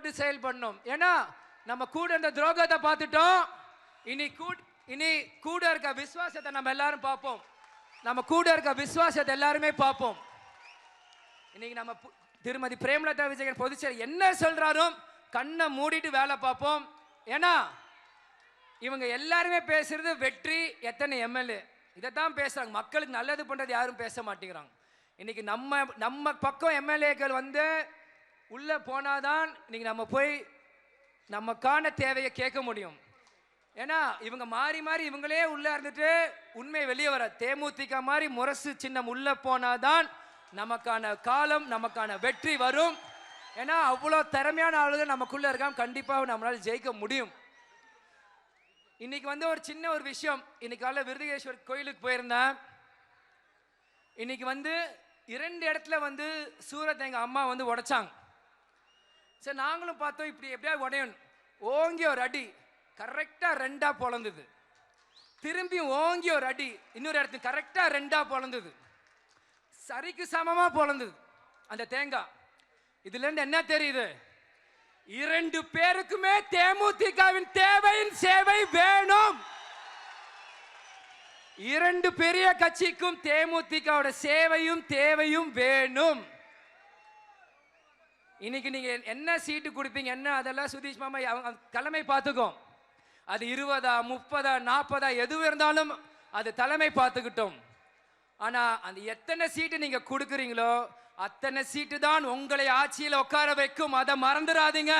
கட்டுப்பட்டு செயல்படணும். ஏன்னா நம்ம கூட இந்த துரோகத்தை பார்த்துட்டோம். இனி கூட இருக்க விசுவாசத்தை நம்ம எல்லாரும் பார்ப்போம். நம்ம கூட இருக்க விசுவாசத்தை எல்லாருமே பார்ப்போம். இன்னைக்கு நம்ம திருமதி பிரேமலதா விஜயகாந்த் பொதுச்செயலர் என்ன சொல்றாரோ கண்ணை மூடிட்டு வேலை பார்ப்போம். ஏன்னா இவங்க எல்லாருமே பேசுறது வெற்றி, எத்தனை எம்எல்ஏ, இதைத்தான் பேசுறாங்க. மக்களுக்கு நல்லது பண்றது யாரும் பேச மாட்டேங்கிறாங்க. இன்னைக்கு நம்ம பக்கம் எம்எல்ஏக்கள் வந்து உள்ள போனாதான் இன்னைக்கு நம்ம போய் நமக்கான தேவையை கேட்க முடியும். ஏன்னா இவங்க மாறி மாறி இவங்களே உள்ள இருந்துட்டு உண்மை வெளியே வர தேமுதிக மாதிரி முரசு சின்னம் உள்ள போனாதான் நமக்கான காலம், நமக்கான வெற்றி வரும். ஏன்னா அவ்வளோ திறமையான ஆளுங்க நமக்குள்ள இருக்காம கண்டிப்பாக நம்மளால ஜெயிக்க முடியும். இன்னைக்கு வந்து ஒரு சின்ன ஒரு விஷயம், இன்னைக்கு காலைல விருதுகேஸ்வர் கோயிலுக்கு போயிருந்தேன். இன்னைக்கு வந்து 2 இடத்துல வந்து சூரத்தை எங்க அம்மா வந்து உடைச்சாங்க. சரி நாங்களும் பார்த்தோம் இப்படி எப்படியா உடையணும். ஓங்கி ஒரு அடி கரெக்டா 2ஆ பொளந்தது. திரும்பி ஓங்கி ஒரு அடி இன்னொரு இடத்துக்கு கரெக்டா 2ஆ பொளந்தது. சரிக்கு சமமா பொளந்தது அந்த தேங்காய். இதுல இருந்து என்ன தெரியுது? 2 பேருக்குமே தேமுதிகவின் தேவையின் சேவை வேணும். 2 பெரிய கட்சிக்கும் தேமுதிகவோட சேவையும் தேவையும் வேணும். இன்னைக்கு நீங்க என்ன சீட்டு கொடுப்பீங்க என்ன அதெல்லாம் சுதீஷ் மாமா தலைமை பார்த்துக்கோ. அது 20, 30, 40 எது இருந்தாலும் அது தலைமை பார்த்துக்கிட்டோம். ஆனா அந்த எத்தனை சீட்டு நீங்க கொடுக்குறீங்களோ அத்தனை சீட்டு தான் உங்களை ஆட்சியில் உட்கார வைக்கும். அதை மறந்துடாதீங்க.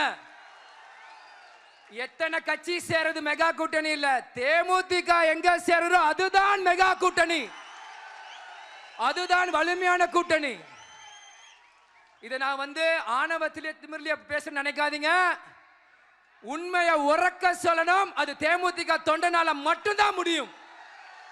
எத்தனை கட்சி சேருது மெகா கூட்டணி இல்ல, தேமுதிக எங்க சேருதோ அதுதான் மெகா கூட்டணி, அதுதான் வலிமையான கூட்டணி. இதை நான் வந்து ஆணவத்திலே திமிர்லயே பேச நினைக்காதீங்க. உண்மையை உறக்க சொல்லணும். அது தேமுதிக தொண்டனால மட்டும்தான் முடியும்.